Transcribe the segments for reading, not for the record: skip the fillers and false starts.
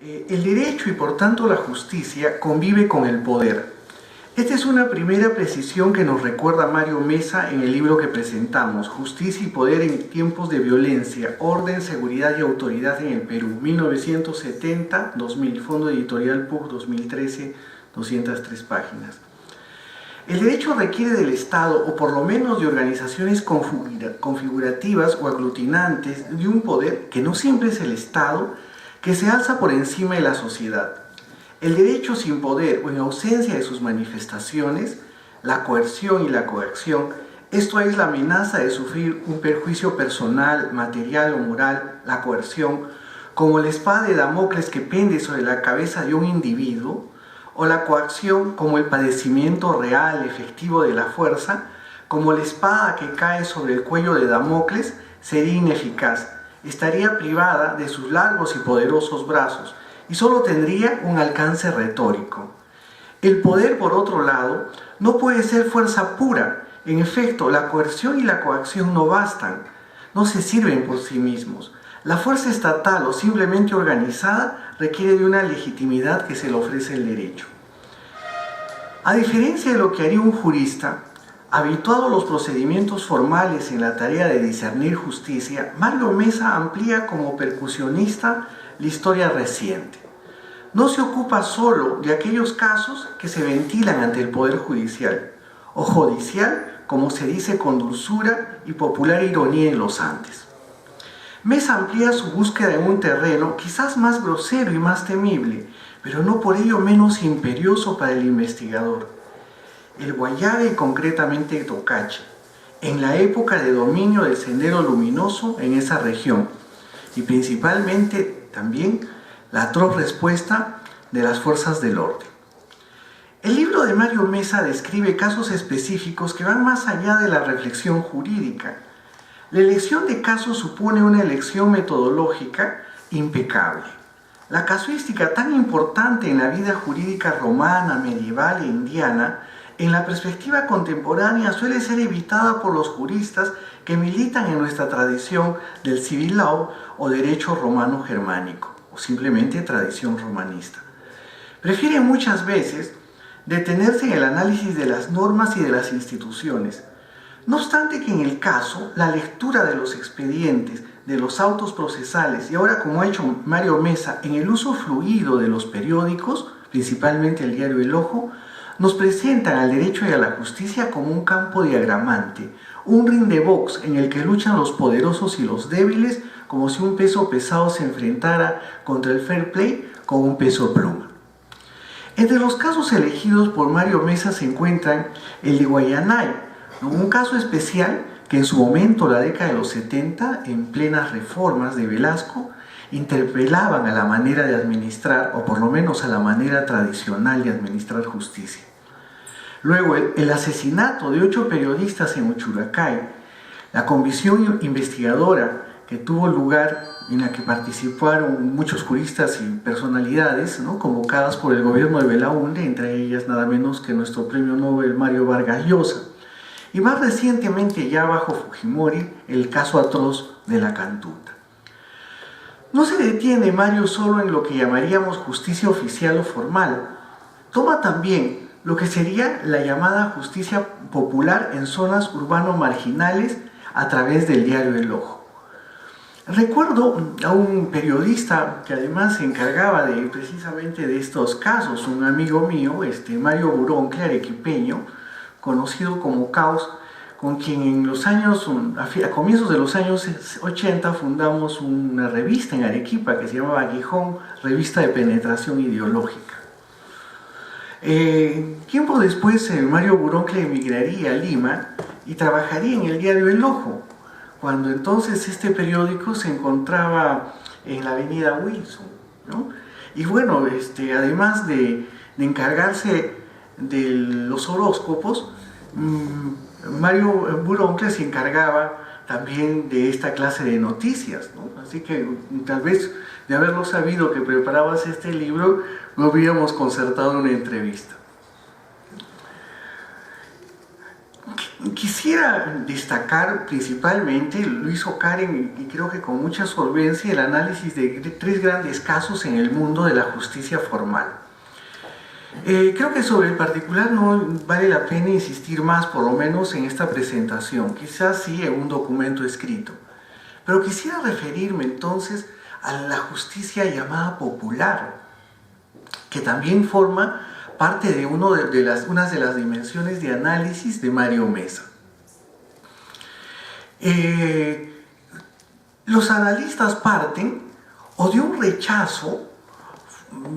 El derecho y por tanto la justicia convive con el poder. Esta es una primera precisión que nos recuerda Mario Mesa en el libro que presentamos, Justicia y Poder en tiempos de violencia, orden, seguridad y autoridad en el Perú, 1970-2000, Fondo Editorial PUC 2013, 203 páginas. El derecho requiere del Estado, o por lo menos de organizaciones configurativas o aglutinantes de un poder que no siempre es el Estado, que se alza por encima de la sociedad. El derecho sin poder o en ausencia de sus manifestaciones, la coerción y la coacción, esto es la amenaza de sufrir un perjuicio personal, material o moral, la coerción, como la espada de Damocles que pende sobre la cabeza de un individuo, o la coacción como el padecimiento real, efectivo de la fuerza, como la espada que cae sobre el cuello de Damocles, sería ineficaz, estaría privada de sus largos y poderosos brazos, y solo tendría un alcance retórico. El poder, por otro lado, no puede ser fuerza pura. En efecto, la coerción y la coacción no bastan, no se sirven por sí mismos. La fuerza estatal o simplemente organizada requiere de una legitimidad que se le ofrece el derecho. A diferencia de lo que haría un jurista, habituado a los procedimientos formales en la tarea de discernir justicia, Mario Mesa amplía como percusionista la historia reciente. No se ocupa solo de aquellos casos que se ventilan ante el Poder Judicial, o judicial, como se dice con dulzura y popular ironía en los Andes. Mesa amplía su búsqueda en un terreno quizás más grosero y más temible, pero no por ello menos imperioso para el investigador. El Guayave y concretamente Tocache, en la época de dominio del Sendero Luminoso en esa región, y principalmente también la atroz respuesta de las fuerzas del orden. El libro de Mario Mesa describe casos específicos que van más allá de la reflexión jurídica. La elección de casos supone una elección metodológica impecable. La casuística, tan importante en la vida jurídica romana, medieval e indiana, en la perspectiva contemporánea suele ser evitada por los juristas que militan en nuestra tradición del civil law o derecho romano germánico, o simplemente tradición romanista. Prefieren muchas veces detenerse en el análisis de las normas y de las instituciones. No obstante que en el caso, la lectura de los expedientes, de los autos procesales y ahora, como ha hecho Mario Mesa, en el uso fluido de los periódicos, principalmente el diario El Ojo, nos presentan al derecho y a la justicia como un campo diagramante, un ring de box en el que luchan los poderosos y los débiles como si un peso pesado se enfrentara contra el fair play con un peso pluma. Entre los casos elegidos por Mario Mesa se encuentran el de Guayanay, un caso especial que en su momento, la década de los 70, en plenas reformas de Velasco, interpelaban a la manera de administrar, o por lo menos a la manera tradicional de administrar justicia. Luego, el asesinato de 8 periodistas en Uchuracay, la comisión investigadora que tuvo lugar, en la que participaron muchos juristas y personalidades, ¿no?, convocadas por el gobierno de Belaúnde, entre ellas nada menos que nuestro premio Nobel Mario Vargas Llosa. Y más recientemente, ya bajo Fujimori, el caso atroz de la Cantuta. No se detiene Mario solo en lo que llamaríamos justicia oficial o formal. Toma también lo que sería la llamada justicia popular en zonas urbano-marginales a través del diario El Ojo. Recuerdo a un periodista que además se encargaba precisamente de estos casos, un amigo mío, Mario Buroncle, arequipeño, conocido como Caos, con quien a comienzos de los años 80 fundamos una revista en Arequipa que se llamaba Aguijón, Revista de Penetración Ideológica. Tiempo después, Mario Buroncle emigraría a Lima y trabajaría en el diario El Ojo, cuando entonces este periódico se encontraba en la avenida Wilson, ¿no? Y bueno, además de encargarse de los horóscopos, Mario Buroncle se encargaba también de esta clase de noticias, ¿no? Así que tal vez de haberlo sabido que preparabas este libro, lo habríamos concertado una entrevista. Quisiera destacar principalmente, lo hizo Karen y creo que con mucha solvencia, el análisis de tres grandes casos en el mundo de la justicia formal. Creo que sobre el particular no vale la pena insistir más, por lo menos en esta presentación, quizás sí en un documento escrito. Pero quisiera referirme entonces a la justicia llamada popular, que también forma parte de una de las dimensiones de análisis de Mario Mesa. Los analistas parten o de un rechazo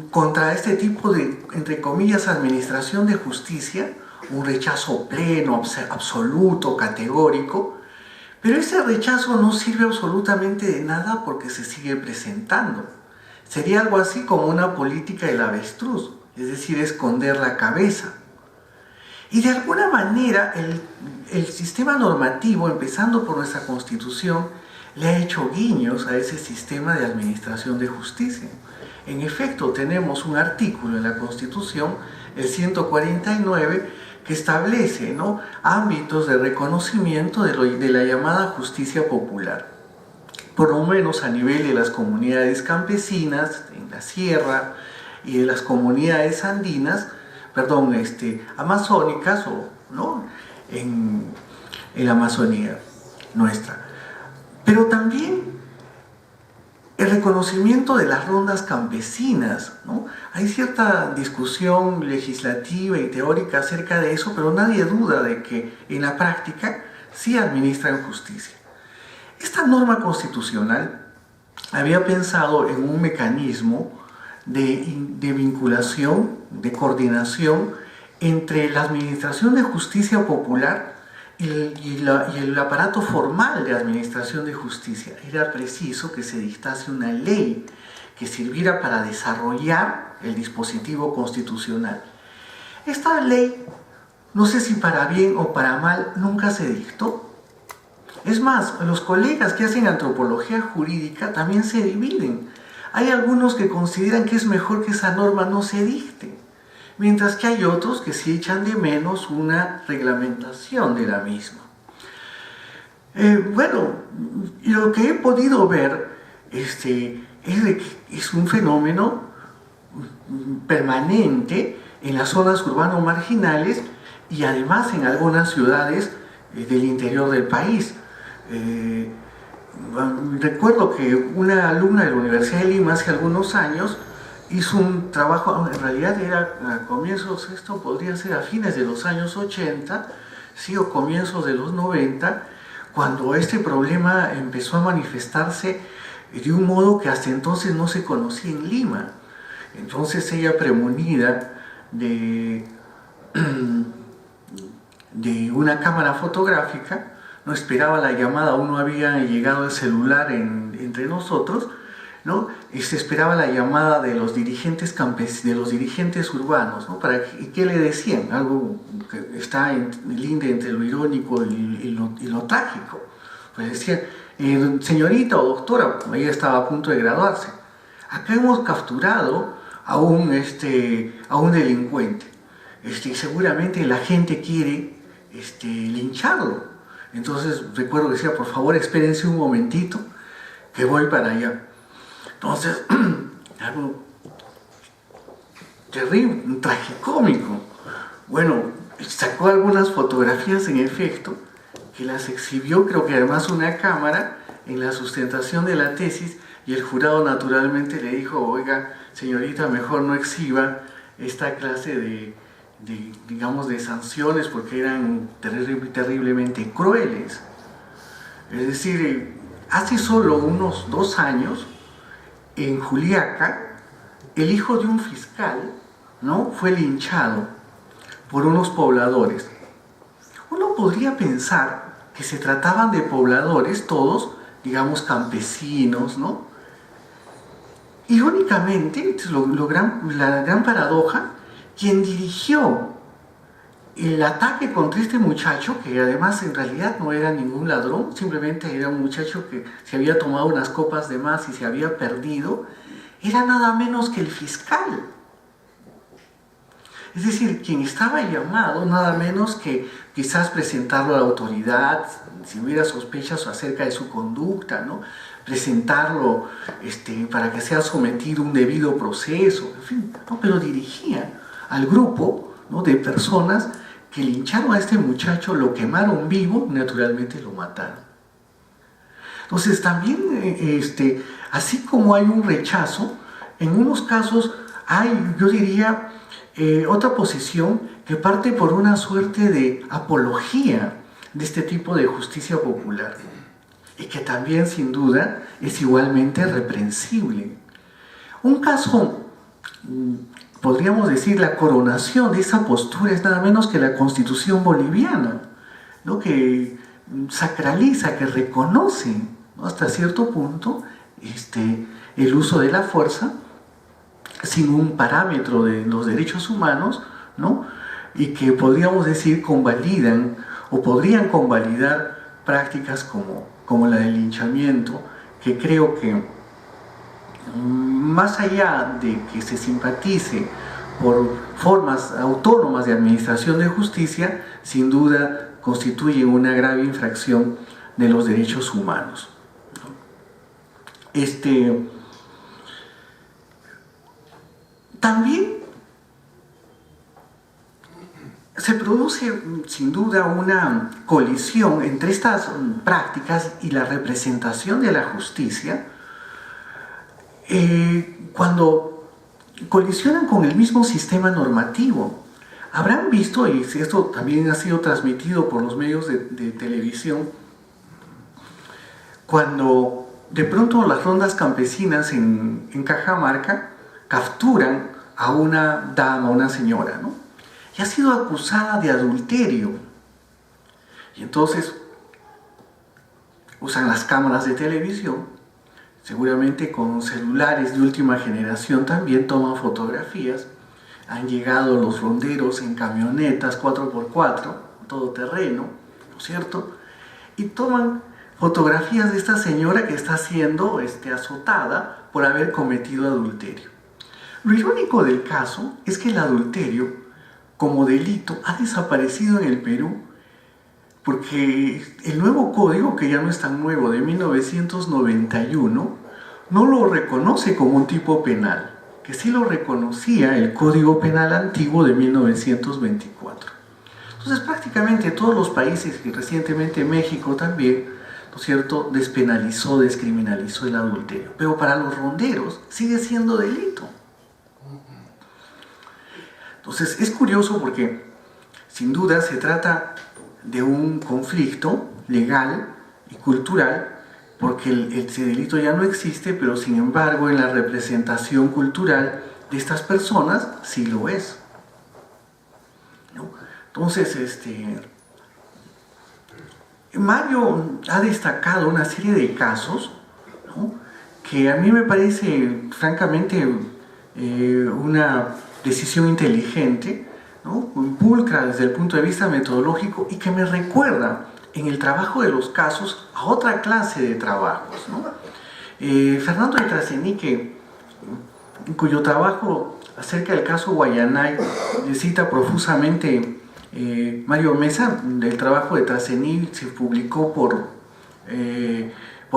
contra este tipo de, entre comillas, administración de justicia, un rechazo pleno, absoluto, categórico, pero ese rechazo no sirve absolutamente de nada porque se sigue presentando. Sería algo así como una política del avestruz, es decir, esconder la cabeza. Y de alguna manera el sistema normativo, empezando por nuestra Constitución, le ha hecho guiños a ese sistema de administración de justicia. En efecto, tenemos un artículo en la Constitución, el 149, que establece, ¿no?, ámbitos de reconocimiento de la llamada justicia popular. Por lo menos a nivel de las comunidades campesinas, en la sierra, y de las comunidades andinas, amazónicas, ¿no?, en la Amazonía nuestra. Pero también el reconocimiento de las rondas campesinas, ¿no? Hay cierta discusión legislativa y teórica acerca de eso, pero nadie duda de que en la práctica sí administran justicia. Esta norma constitucional había pensado en un mecanismo de vinculación, de coordinación entre la administración de justicia popular y el aparato formal de administración de justicia. Era preciso que se dictase una ley que sirviera para desarrollar el dispositivo constitucional. Esta ley, no sé si para bien o para mal, nunca se dictó. Es más, los colegas que hacen antropología jurídica también se dividen. Hay algunos que consideran que es mejor que esa norma no se dicte, mientras que hay otros que sí echan de menos una reglamentación de la misma. Bueno, lo que he podido ver es de que es un fenómeno permanente en las zonas urbano-marginales y además en algunas ciudades del interior del país. Recuerdo que una alumna de la Universidad de Lima hace algunos años hizo un trabajo, en realidad era a comienzos, esto podría ser a fines de los años 80, sí, o comienzos de los 90, cuando este problema empezó a manifestarse de un modo que hasta entonces no se conocía en Lima. Entonces ella, premunida de una cámara fotográfica, no esperaba la llamada, aún no había llegado el celular entre nosotros, ¿no? Se esperaba la llamada de los dirigentes de los dirigentes urbanos, ¿no? ¿Qué le decían? Algo que está en linde entre lo irónico y lo trágico. Pues decían, señorita o doctora, ella estaba a punto de graduarse, acá hemos capturado a un delincuente, seguramente la gente quiere lincharlo. Entonces recuerdo que decía, por favor espérense un momentito que voy para allá. Entonces, algo terrible, un tragicómico. Bueno, sacó algunas fotografías en efecto, que las exhibió, creo que además una cámara, en la sustentación de la tesis, y el jurado naturalmente le dijo, oiga, señorita, mejor no exhiba esta clase de sanciones porque eran terriblemente crueles. Es decir, hace solo unos 2 años, en Juliaca, el hijo de un fiscal, ¿no?, fue linchado por unos pobladores. Uno podría pensar que se trataban de pobladores todos, digamos, campesinos, ¿no? Irónicamente, la gran paradoja, quien dirigió el ataque contra este muchacho, que además en realidad no era ningún ladrón, simplemente era un muchacho que se había tomado unas copas de más y se había perdido, era nada menos que el fiscal. Es decir, quien estaba llamado nada menos que quizás presentarlo a la autoridad, si hubiera sospechas acerca de su conducta, ¿no? Presentarlo para que sea sometido a un debido proceso, en fin, ¿no? Pero dirigía al grupo, ¿no?, de personas que lincharon a este muchacho, lo quemaron vivo y naturalmente lo mataron. Entonces también, así como hay un rechazo, en unos casos hay, yo diría, otra posición que parte por una suerte de apología de este tipo de justicia popular y que también sin duda es igualmente reprensible. Un caso, podríamos decir, la coronación de esa postura es nada menos que la Constitución boliviana, ¿no?, que sacraliza, que reconoce, ¿no?, hasta cierto punto el uso de la fuerza sin un parámetro de los derechos humanos, ¿no?, y que podríamos decir convalidan o podrían convalidar prácticas como la del linchamiento, que creo que más allá de que se simpatice por formas autónomas de administración de justicia, sin duda constituye una grave infracción de los derechos humanos. También se produce sin duda una colisión entre estas prácticas y la representación de la justicia cuando colisionan con el mismo sistema normativo. Habrán visto, y esto también ha sido transmitido por los medios de televisión, cuando de pronto las rondas campesinas en Cajamarca capturan a una dama, una señora, ¿no?, y ha sido acusada de adulterio. Y entonces usan las cámaras de televisión, seguramente con celulares de última generación también toman fotografías. Han llegado los ronderos en camionetas 4x4, todoterreno, ¿no es cierto?, y toman fotografías de esta señora que está siendo azotada por haber cometido adulterio. Lo irónico del caso es que el adulterio como delito ha desaparecido en el Perú porque el nuevo código, que ya no es tan nuevo, de 1991, no lo reconoce como un tipo penal, que sí lo reconocía el Código Penal antiguo de 1924. Entonces prácticamente todos los países, y recientemente México también, ¿no es cierto?, despenalizó, descriminalizó el adulterio, pero para los ronderos sigue siendo delito. Entonces es curioso porque sin duda se trata de un conflicto legal y cultural, porque ese delito ya no existe, pero sin embargo en la representación cultural de estas personas sí lo es, ¿no? Entonces Mario ha destacado una serie de casos, ¿no?, que a mí me parece francamente una decisión inteligente, ¿no?, pulcra desde el punto de vista metodológico, y que me recuerda en el trabajo de los casos a otra clase de trabajos, ¿no? Fernando de Trasenique, en cuyo trabajo acerca del caso Guayanay cita profusamente Mario Mesa, del trabajo de Trasenique se publicó por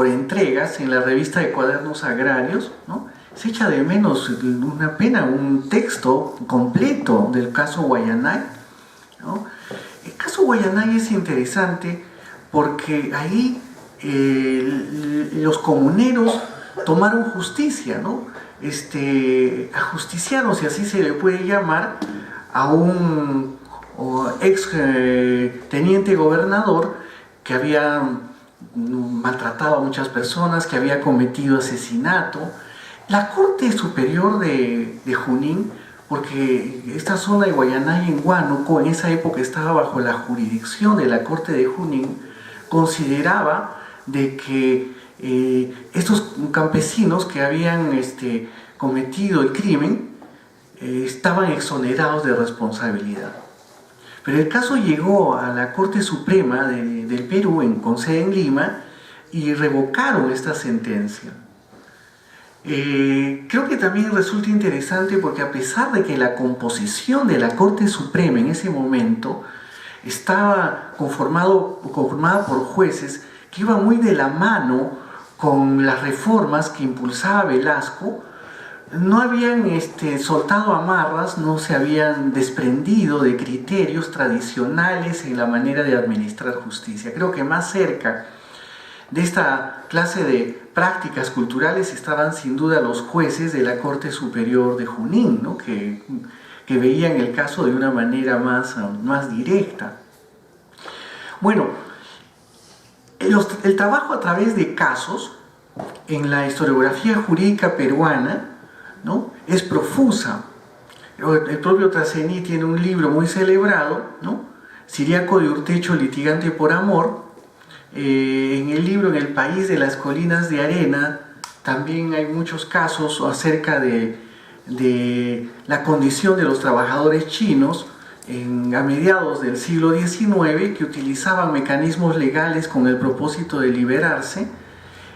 entregas en la revista de Cuadernos Agrarios, ¿no? Se echa de menos una pena un texto completo del caso Guayanay, ¿no? El caso Guayanay es interesante porque ahí los comuneros tomaron justicia, ¿no? Ajusticiaron, si así se le puede llamar, a un ex teniente gobernador que había maltratado a muchas personas, que había cometido asesinato. La Corte Superior de Junín, porque esta zona de Guayanay en Huánuco en esa época estaba bajo la jurisdicción de la Corte de Junín, consideraba de que estos campesinos que habían cometido el crimen estaban exonerados de responsabilidad. Pero el caso llegó a la Corte Suprema del Perú, con sede en Lima, y revocaron esta sentencia. Creo que también resulta interesante porque a pesar de que la composición de la Corte Suprema en ese momento estaba conformada por jueces que iban muy de la mano con las reformas que impulsaba Velasco, no habían soltado amarras, no se habían desprendido de criterios tradicionales en la manera de administrar justicia. Creo que más cerca de esta clase de prácticas culturales estaban sin duda los jueces de la Corte Superior de Junín, ¿no? que veían el caso de una manera más directa. Bueno, el trabajo a través de casos en la historiografía jurídica peruana, ¿no?, es profusa. El propio Trasení tiene un libro muy celebrado, ¿no?, Ciriaco de Urtecho, litigante por amor. En el libro En el país de las colinas de arena también hay muchos casos acerca de la condición de los trabajadores chinos a mediados del siglo XIX, que utilizaban mecanismos legales con el propósito de liberarse.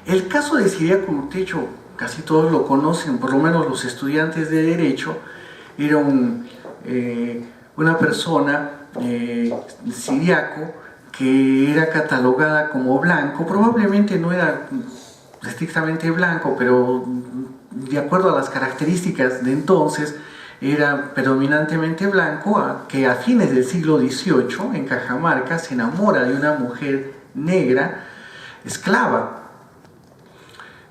El caso de Ciriaco de Urtecho, casi todos lo conocen, por lo menos los estudiantes de Derecho. Era una persona, Ciriaco, que era catalogada como blanco. Probablemente no era estrictamente blanco, pero de acuerdo a las características de entonces era predominantemente blanco, que a fines del siglo XVIII en Cajamarca se enamora de una mujer negra esclava.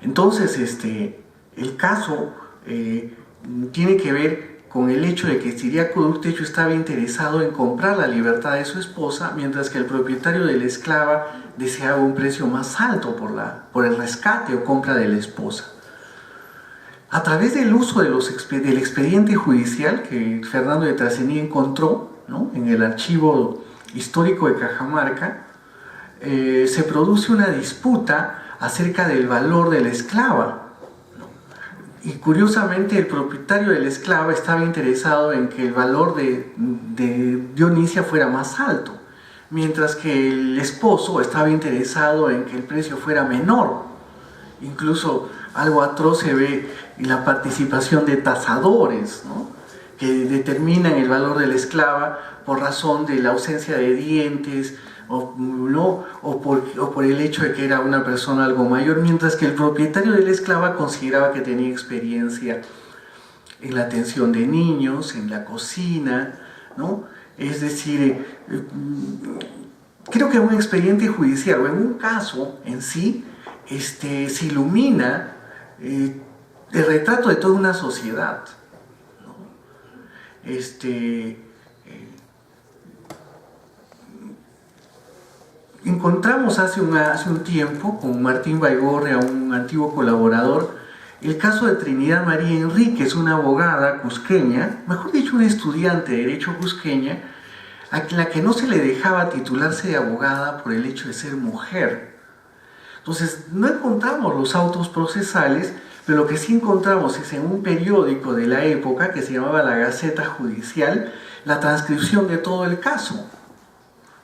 Entonces el caso tiene que ver con el hecho de que Ciriaco de Urtecho estaba interesado en comprar la libertad de su esposa, mientras que el propietario de la esclava deseaba un precio más alto por el rescate o compra de la esposa. A través del uso del expediente judicial que Fernando de Trasení encontró, ¿no?, en el archivo histórico de Cajamarca, se produce una disputa acerca del valor de la esclava. Y curiosamente el propietario de la esclava estaba interesado en que el valor de Dionisia fuera más alto, mientras que el esposo estaba interesado en que el precio fuera menor. Incluso algo atroz se ve en la participación de tasadores, ¿no?, que determinan el valor de la esclava por razón de la ausencia de dientes, o por el hecho de que era una persona algo mayor, mientras que el propietario de la esclava consideraba que tenía experiencia en la atención de niños, en la cocina, ¿no? Es decir, creo que en un expediente judicial o en un caso en sí se ilumina el retrato de toda una sociedad, ¿no? Encontramos hace un tiempo con Martín Baigorria, un antiguo colaborador, el caso de Trinidad María Enríquez, una abogada cusqueña, mejor dicho, una estudiante de derecho cusqueña, a la que no se le dejaba titularse de abogada por el hecho de ser mujer. Entonces, no encontramos los autos procesales, pero lo que sí encontramos es en un periódico de la época que se llamaba La Gaceta Judicial, la transcripción de todo el caso,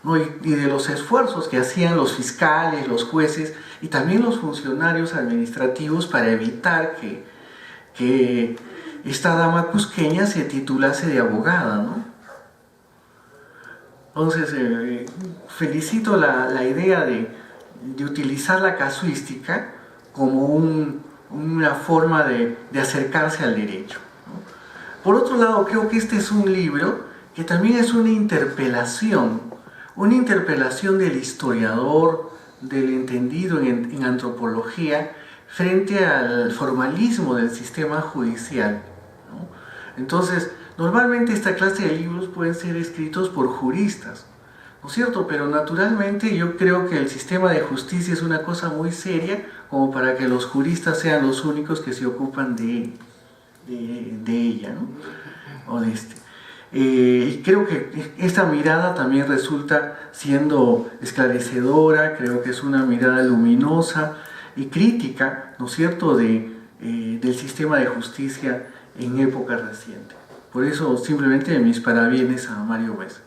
¿no?, y de los esfuerzos que hacían los fiscales, los jueces y también los funcionarios administrativos para evitar que esta dama cusqueña se titulase de abogada, ¿no? Entonces, felicito la idea de utilizar la casuística como una forma de acercarse al derecho, ¿no? Por otro lado, creo que este es un libro que también es una interpelación del historiador, del entendido en antropología, frente al formalismo del sistema judicial, ¿no? Entonces, normalmente esta clase de libros pueden ser escritos por juristas, ¿no es cierto? Pero naturalmente yo creo que el sistema de justicia es una cosa muy seria como para que los juristas sean los únicos que se ocupan de ella, ¿no? Y creo que esta mirada también resulta siendo esclarecedora, creo que es una mirada luminosa y crítica, ¿no es cierto?, del sistema de justicia en época reciente. Por eso simplemente mis parabienes a Mario Mesa.